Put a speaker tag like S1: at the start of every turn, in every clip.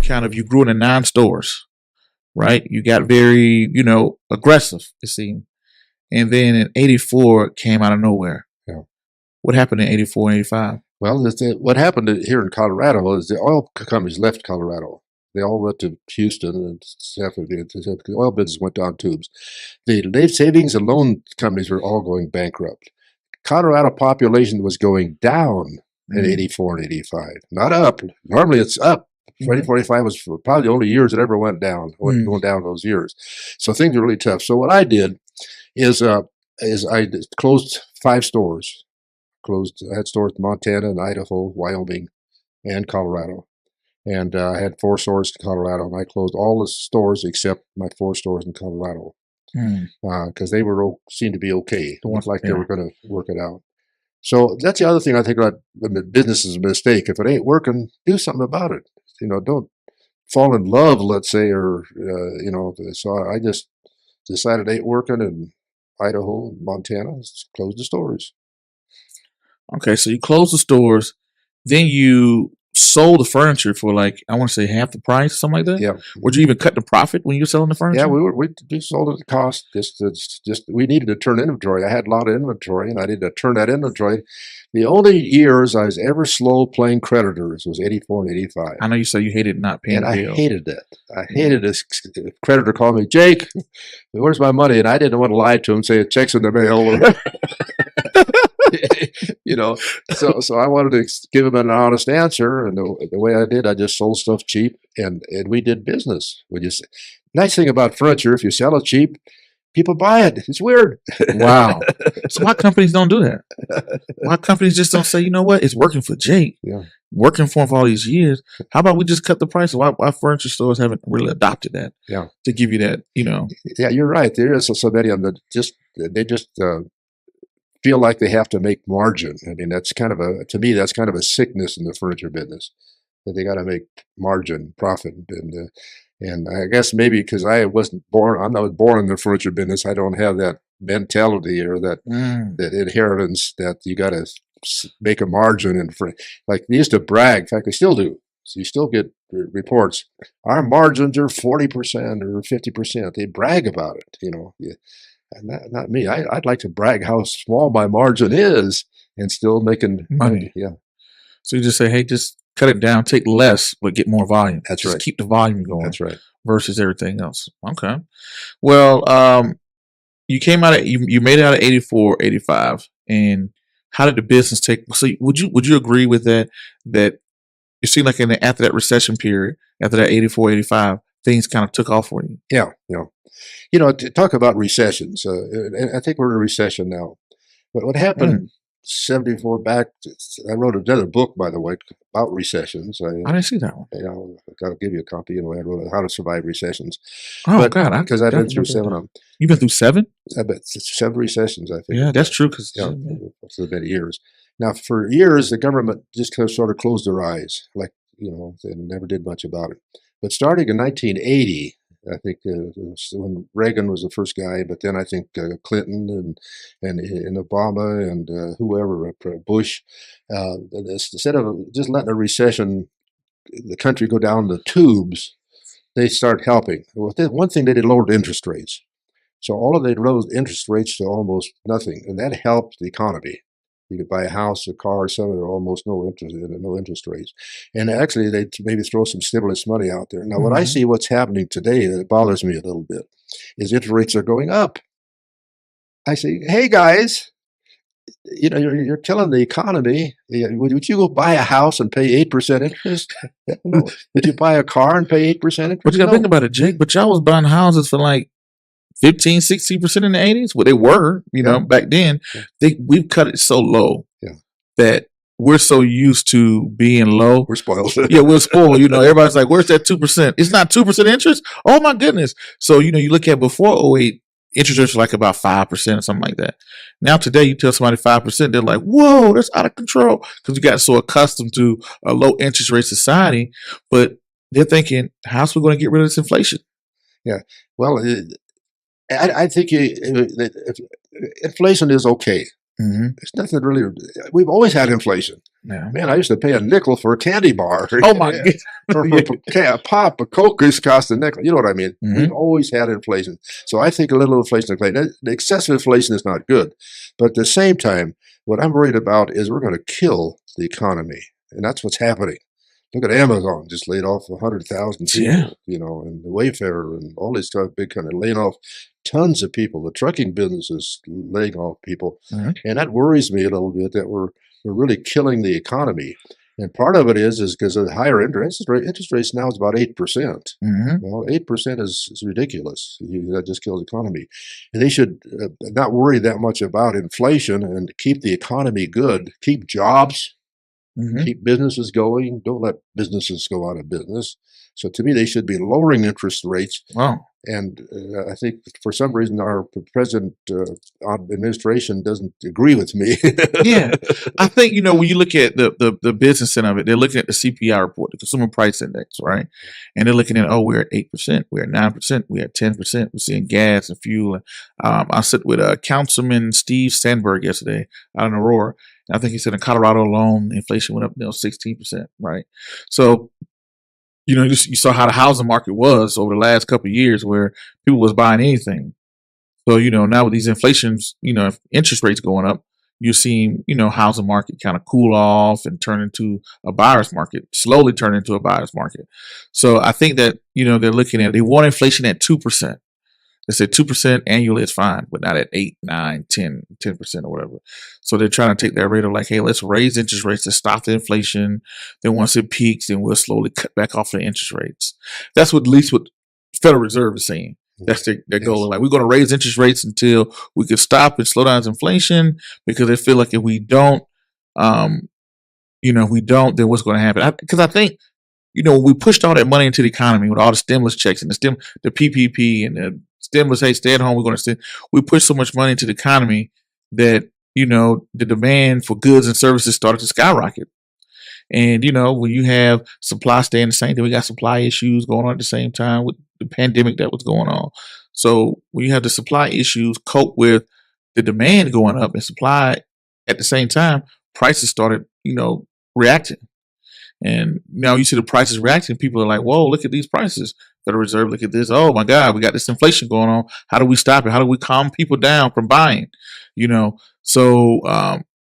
S1: you grew into 9 stores, right? You got very, aggressive, it seemed. And then in 84 it came out of nowhere.
S2: Yeah.
S1: What happened in 84 and 85?
S2: Well, what happened here in Colorado is the oil companies left Colorado. They all went to Houston, and the oil business went down tubes. The savings and loan companies were all going bankrupt. Colorado population was going down in 84 and 85, not up. Normally it's up. 2045 was probably the only years it ever went down, going down those years. So things were really tough. So what I did is I closed 5 stores. I had stores in Montana and Idaho, Wyoming, and Colorado. And I had 4 stores in Colorado, and I closed all the stores except my 4 stores in Colorado because they seemed to be okay. It looked like they were going to work it out. So that's the other thing I think about business is a mistake. If it ain't working, do something about it. Don't fall in love, let's say, or So I just decided it ain't working in Idaho, and Montana, closed the stores.
S1: Okay, so you closed the stores, then you sold the furniture for I want to say half the price, something like that.
S2: Yeah.
S1: Would you even cut the profit when you were selling the furniture?
S2: Yeah, we sold it at cost. Just we needed to turn inventory. I had a lot of inventory, and I needed to turn that inventory. The only years I was ever slow playing creditors was 84 and 85.
S1: I know you said you hated not paying
S2: bills.
S1: bills.
S2: I hated that. I hated this creditor called me, Jake, where's my money? And I didn't want to lie to him and say a check's in the mail. So I wanted to give him an honest answer, and the way I did, I just sold stuff cheap, and we did business. Nice thing about furniture, if you sell it cheap, people buy it. It's weird.
S1: Wow. So why companies don't do that? Why companies just don't say, you know what, it's working for Jake, working for him for all these years. How about we just cut the price? Why furniture stores haven't really adopted that?
S2: Yeah,
S1: to give you that,
S2: Yeah, you're right. There is so many of them that they just feel like they have to make margin. I mean, that's kind of a sickness in the furniture business, that they got to make margin, profit. And I guess maybe because I'm not born in the furniture business, I don't have that mentality or that inheritance that you got to make a margin. And like they used to brag, in fact, they still do. So you still get reports. Our margins are 40% or 50%. They brag about it, And not me. I'd like to brag how small my margin is and still making money. Yeah.
S1: So you just say, hey, just cut it down, take less, but get more volume.
S2: That's
S1: just
S2: right.
S1: Keep the volume going.
S2: That's right.
S1: Versus everything else. Okay. Well, you came out of you made it out of 84, 85, and how did the business take? So would you agree with that? That it seemed like after that recession period, after that 84, 85, things kind of took off for you.
S2: Yeah. To talk about recessions, I think we're in a recession now. But what happened 74 back, I wrote another book, by the way, about recessions.
S1: I didn't see that one.
S2: I got to give you a copy. I wrote How to Survive Recessions.
S1: Oh, God.
S2: Because I've been through 7 of them.
S1: You've been through 7?
S2: I've been 7 recessions, I think.
S1: Yeah, that's true.
S2: For many years. Now, for years, the government just sort of closed their eyes, they never did much about it. But starting in 1980, I think when Reagan was the first guy, but then I think Clinton and Obama and whoever, Bush, instead of just letting a recession, the country go down the tubes, they start helping. Well, one thing they did, lowered interest rates. So they lowered interest rates to almost nothing, and that helped the economy. You could buy a house, a car, something at almost no interest rates. And actually, they maybe throw some stimulus money out there. Now, what I see what's happening today that bothers me a little bit is interest rates are going up. I say, hey, guys, you're killing the economy. Would you go buy a house and pay 8% interest? No. Would you buy a car and pay 8% interest?
S1: But you got to think about it, Jake. But y'all was buying houses for 15, 16% in the 80s. Well, they were, back then. We've cut it so low that we're so used to being low.
S2: We're spoiled.
S1: Yeah, we're spoiled. Everybody's like, where's that 2%? It's not 2% interest? Oh, my goodness. So, you look at before 08, interest rates were about 5% or something like that. Now, today, you tell somebody 5%, they're like, whoa, that's out of control. Because we got so accustomed to a low interest rate society. But they're thinking, how's we going to get rid of this inflation?
S2: Yeah. Well, I think inflation is okay.
S1: Mm-hmm.
S2: There's nothing really. We've always had inflation.
S1: Yeah.
S2: Man, I used to pay a nickel for a candy bar.
S1: Oh my God.
S2: For a pop, a Coke used to cost a nickel. You know what I mean?
S1: Mhm.
S2: We've always had inflation. So I think a little inflation is great. The excessive inflation is not good. But at the same time, what I'm worried about is we're going to kill the economy. And that's what's happening. Look at Amazon, just laid off 100,000 people,
S1: Yeah.
S2: you know, and the Wayfarer and all these stuff, big kind of laying off tons of people. The trucking business is laying off people.
S1: Mhm.
S2: And that worries me a little bit that we're really killing the economy. And part of it is because of the higher interest rates now is about 8%.
S1: Mhm.
S2: Well, 8% is ridiculous. That just kills the economy. And they should not worry that much about inflation and keep the economy good, keep jobs,
S1: Mhm.
S2: keep businesses going. Don't let businesses go out of business. So to me, they should be lowering interest rates.
S1: Wow.
S2: And I think for some reason our present administration doesn't agree with me.
S1: Yeah. I think, when you look at the business end of it, they're looking at the CPI report, the Consumer Price Index, right? And they're looking at, we're at 8%, we're at 9%, we're at 10%. We're seeing gas and fuel. I sit with Councilman Steve Sandberg yesterday out in Aurora. And I think he said in Colorado alone, inflation went up 16%, right? So, you saw how the housing market was over the last couple of years where people was buying anything. So, now with these inflations, interest rates going up, you're seeing, housing market kind of cool off and turn into a buyer's market, slowly turn into a buyer's market. So I think that, they're looking at, they want inflation at 2%. They said 2% annually is fine, but not at 8, 9, 10% or whatever. So they're trying to take that rate of like, hey, let's raise interest rates to stop the inflation. Then once it peaks, then we'll slowly cut back off the interest rates. That's what at least what Federal Reserve is saying. That's their goal. Like, we're going to raise interest rates until we can stop and slow down inflation, because they feel like if we don't, then what's going to happen? Because I think, when we pushed all that money into the economy with all the stimulus checks and the PPP and the stimulus, hey, stay at home, we're going to stay. We pushed so much money into the economy that, the demand for goods and services started to skyrocket. And, when you have supply staying the same, then we got supply issues going on at the same time with the pandemic that was going on. So when you have the supply issues cope with the demand going up and supply at the same time, prices started, reacting. And now you see the prices reacting. People are like, whoa, look at these prices. Federal Reserve, look at this. Oh my God, we got this inflation going on. How do we stop it? How do we calm people down from buying? So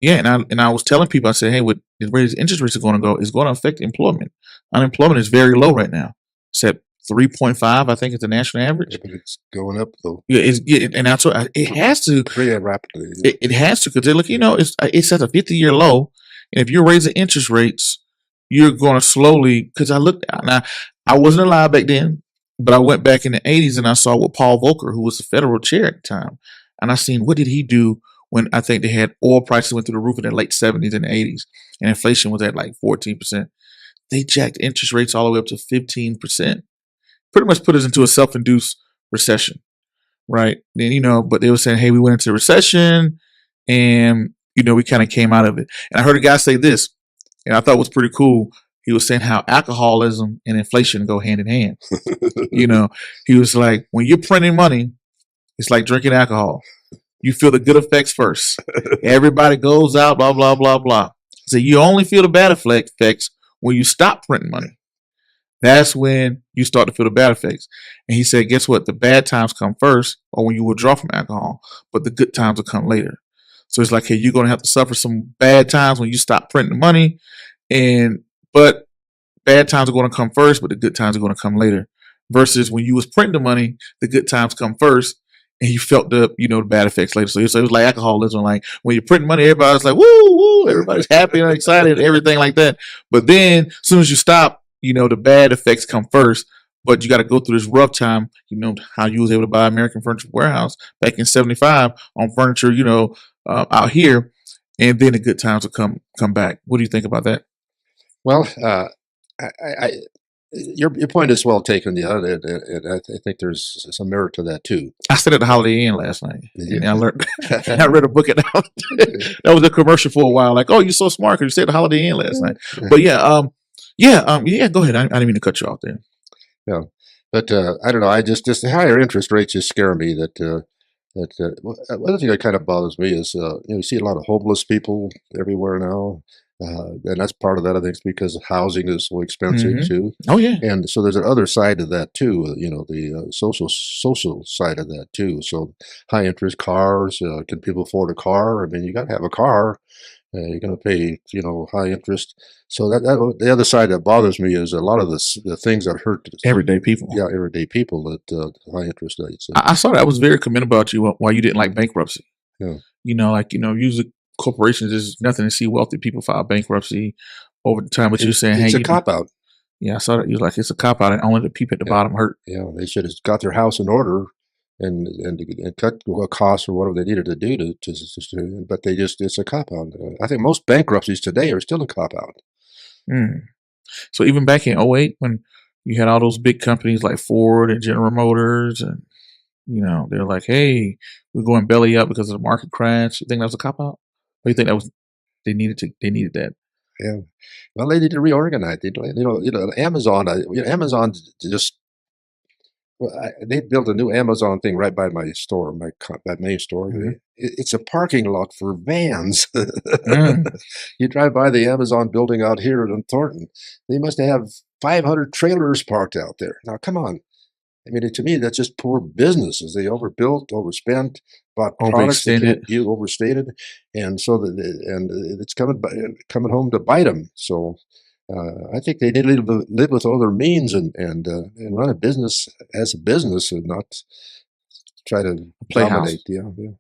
S1: yeah, and I was telling people, I said, hey, with the way interest rates are going to go, it's going to affect employment. Unemployment is very low right now. It's at 3.5, I think, is the national average.
S2: But it's going up though.
S1: Yeah, and that's what it has to.
S2: Very rapidly.
S1: It has to, because they're looking. It's at a 50-year low, and if you're raising interest rates, you're going to slowly. Because I looked, now I wasn't alive back then, but I went back in the 80s and I saw what Paul Volcker, who was the federal chair at the time, and I seen what did he do when I think they had oil prices went through the roof in the late 70s and 80s, and inflation was at like 14%. They jacked interest rates all the way up to 15%. Pretty much put us into a self-induced recession, right? Then, but they were saying, hey, we went into a recession and, we kind of came out of it. And I heard a guy say this, and I thought it was pretty cool. He was saying how alcoholism and inflation go hand in hand. He was like, when you're printing money, it's like drinking alcohol. You feel the good effects first. Everybody goes out, blah, blah, blah, blah. So you only feel the bad effects when you stop printing money. That's when you start to feel the bad effects. And he said, guess what? The bad times come first, or when you withdraw from alcohol, but the good times will come later. So it's like, hey, you're going to have to suffer some bad times when you stop printing money. But bad times are going to come first, but the good times are going to come later. Versus when you was printing the money, the good times come first, and you felt the bad effects later. So it was like alcoholism. Like when you're printing money, everybody's like, woo, woo, everybody's happy and excited and everything like that. But then as soon as you stop, the bad effects come first. But you got to go through this rough time. How you was able to buy American Furniture Warehouse back in '75 on furniture, out here, and then the good times will come back. What do you think about that?
S2: Well, your point is well taken. Yeah, I think there's some merit to that too.
S1: I stayed at the Holiday Inn last night, and I learned.
S2: Yeah.
S1: I read a book at that was a commercial for a while. Like, oh, you're so smart because you stayed at the Holiday Inn last night. But yeah. Go ahead. I didn't mean to cut you off there.
S2: Yeah, but I don't know. I just the higher interest rates just scare me. That One thing that kind of bothers me is, you see a lot of homeless people everywhere now, and that's part of that. I think is because housing is so expensive
S1: Hmm.
S2: too,
S1: Oh yeah.
S2: and so there's another side of that too. The social side of that too. So high interest cars. Can people afford a car? I mean, you got to have a car. You're going to pay, high interest. So that the other side that bothers me is a lot of the things that hurt,
S1: Everyday people.
S2: yeah, everyday people at high interest rates.
S1: I saw that. I was very commendable about you why you didn't like bankruptcy.
S2: Yeah,
S1: Usually corporations there's nothing to see wealthy people file bankruptcy over the time, but you're saying, hey,
S2: it's a cop out.
S1: yeah, I saw that. You're like, it's a cop out, and only the people at the
S2: Yeah,
S1: bottom hurt.
S2: yeah, they should have got their house in order and cut what costs or whatever they needed to do but they just it's a cop out. I think most bankruptcies today are still a cop out.
S1: Mm. So even back in '08, when you had all those big companies like Ford and General Motors, and they're like, hey, we're going belly up because of the market crash. You think that was a cop out? Or you think that was they needed that?
S2: Yeah. Well, they need to reorganize. Amazon. Amazon just well, they built a new Amazon thing right by my store, my main store.
S1: Hmm.
S2: It's a parking lot for vans.
S1: Mm.
S2: You drive by the Amazon building out here in Thornton, they must have 500 trailers parked out there. Now, come on. I mean, to me, that's just poor businesses. They overbuilt, overspent, bought products they
S1: Overextended.
S2: can't use, overstated, and so it's coming home to bite them. So I think they need to live with other means and run a business as a business and not try to
S1: Playhouse.
S2: dominate. Yeah, yeah.